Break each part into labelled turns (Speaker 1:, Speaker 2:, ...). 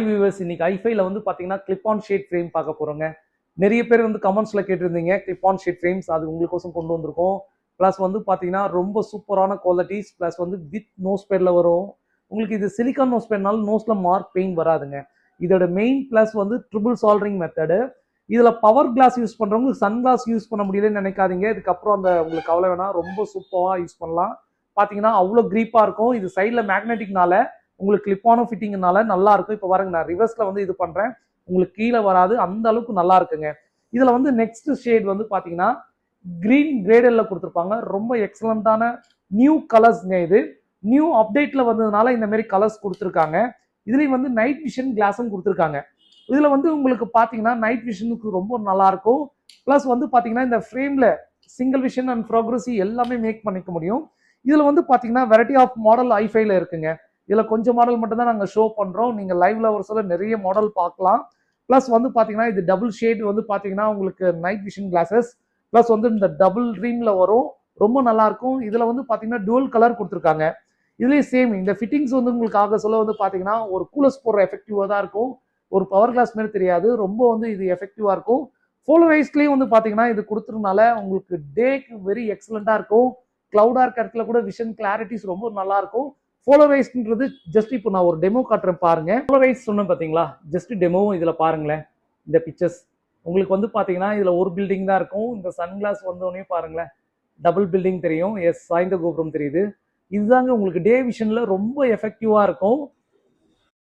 Speaker 1: Viewers, இன்னைக்கு ஐஃபைல வந்து பாத்தீங்கன்னா கிளிப் ஆன் ஷேட் ஃப்ரேம் பார்க்க போறோங்க. நிறைய பேர் வந்து கமெண்ட்ஸ்ல கேட்டிருந்தீங்க கிளிப் ஆன் ஷேட் ஃப்ரேம்ஸ், அது உங்களுக்கோசம் கொண்டு வந்திருக்கோம். ப்ளஸ் வந்து பாத்தீங்கன்னா ரொம்ப சூப்பரான குவாலிட்டிஸ், ப்ளஸ் வந்து வித் நோஸ் பேட்ல வரும். உங்களுக்கு இது சிலிக்கான் நோஸ் பேட்னால நோஸ்ல மார்க் பெயின் வராதுங்க. இதோட மெயின் ப்ளஸ் வந்து ட்ரிபிள் சால்டரிங் மெத்தடு. இதுல பவர் கிளாஸ் யூஸ் பண்றவங்க சன் கிளாஸ் யூஸ் பண்ண முடியலன்னு நினைக்காதீங்க. இதுக்கப்புறம் அந்த உங்களுக்கு கவலை வேணாம், ரொம்ப சூப்பரா யூஸ் பண்ணலாம். பாத்தீங்கன்னா அவ்வளோ கிரீப்பா இருக்கும். இது சைட்ல மேக்னெட்டிக்னால உங்களுக்கு கிளிப்பான ஃபிட்டிங்னால நல்லா இருக்கும். இப்போ பாருங்க, நான் ரிவர்ஸ்ல வந்து இது பண்றேன், உங்களுக்கு கீழே வராது, அந்த அளவுக்கு நல்லா இருக்குங்க. இதுல வந்து நெக்ஸ்ட் ஷேட் வந்து பாத்தீங்கன்னா கிரீன் கிரேடல்ல கொடுத்துருப்பாங்க. ரொம்ப எக்ஸலண்டான நியூ கலர்ஸ்ங்க. இது நியூ அப்டேட்ல வந்ததுனால இந்த மாதிரி கலர்ஸ் கொடுத்துருக்காங்க. இதுலயும் வந்து நைட் விஷன் கிளாஸும் கொடுத்துருக்காங்க. இதுல வந்து உங்களுக்கு பாத்தீங்கன்னா நைட் விஷனுக்கு ரொம்ப நல்லா இருக்கும். பிளஸ் வந்து பாத்தீங்கன்னா இந்த ஃப்ரேம்ல சிங்கிள் விஷன் அண்ட் ப்ரோக்ரஸிவ் எல்லாமே மேக் பண்ணிக்க முடியும். இதுல வந்து பாத்தீங்கன்னா வெரைட்டி ஆஃப் மாடல் ஐஃபைல இருக்குங்க. இதுல கொஞ்சம் மாடல் மட்டும் தான் நாங்க ஷோ பண்றோம். நீங்க லைவ்ல ஒரு சில நிறைய மாடல் பார்க்கலாம். பிளஸ் வந்து பாத்தீங்கன்னா இது டபுள் ஷேட் வந்து பாத்தீங்கன்னா உங்களுக்கு நைட் விஷன் கிளாஸஸ், பிளஸ் வந்து இந்த டபுள் ட்ரீம்ல வரும். ரொம்ப நல்லா இருக்கும். இதுல வந்து பாத்தீங்கன்னா டுவல் கலர் கொடுத்துருக்காங்க. இதுலயே சேம் இந்த ஃபிட்டிங்ஸ் வந்து உங்களுக்கு ஆக சொல்ல வந்து பாத்தீங்கன்னா ஒரு கூலர்ஸ் போடுற எஃபெக்டிவா தான் இருக்கும். ஒரு பவர் கிளாஸ் மாதிரி தெரியாது. ரொம்ப வந்து இது எஃபெக்டிவா இருக்கும். போலரைஸ்ட்லயும் வந்து பாத்தீங்கன்னா இது கொடுத்துறதுனால உங்களுக்கு டேக்கு வெரி எக்ஸலண்டா இருக்கும். கிளவுடா இருக்க இடத்துல கூட விஷன் கிளாரிட்டிஸ் ரொம்ப நல்லா இருக்கும். போலரைஸ்ன்றது ஜஸ்ட் இப்போ நான் ஒரு டெமோ காட்டுறேன் பாருங்க. போலரைஸ் சொன்னேன் பாத்தீங்களா, ஜஸ்ட் டெமோவும் இதுல பாருங்களேன். இந்த பிக்சர்ஸ் உங்களுக்கு வந்து பாத்தீங்கன்னா இதுல ஒரு பில்டிங் தான் இருக்கும். இந்த சன்கிளாஸ் வந்தோடனே பாருங்களேன், டபுள் பில்டிங் தெரியும். எஸ், சாய்ந்த கோபுரம் தெரியுது. இதுதாங்க உங்களுக்கு டே விஷன்ல ரொம்ப எஃபெக்டிவா இருக்கும்.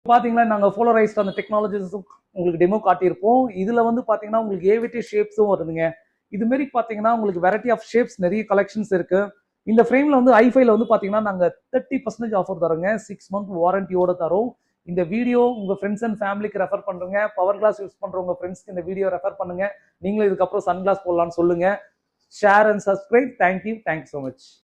Speaker 1: பாத்தீங்களா, நாங்க போலரைஸ்ட் அந்த டெக்னாலஜிஸ் உங்களுக்கு டெமோ காட்டியிருப்போம். இதுல வந்து பாத்தீங்கன்னா உங்களுக்கு ஏவிடி ஷேப்ஸும் வருதுங்க. இது மாதிரி பாத்தீங்கன்னா உங்களுக்கு வெரைட்டி ஆஃப் ஷேப்ஸ் நிறைய கலெக்ஷன்ஸ் இருக்கு. இந்த ஃப்ரேம்ல வந்து ஐஃபைல வந்து பாத்தீங்கன்னா நாங்க 30% ஆஃபர் தரோங்க. 6 மந்த் வாரண்டியோட தரோம். இந்த வீடியோ உங்க ஃப்ரெண்ட்ஸ் அண்ட் ஃபேமிலிக்கு ரெஃபர் பண்றீங்க, பவர் கிளாஸ் யூஸ் பண்றவங்க ஃப்ரெண்ட்ஸ்க்கு இந்த வீடியோ ரெஃபர் பண்ணுங்க. நீங்களும் இதுக்கப்புறம் சன் கிளாஸ் போடலாம்னு சொல்லுங்க. Share and subscribe. Thank you so much.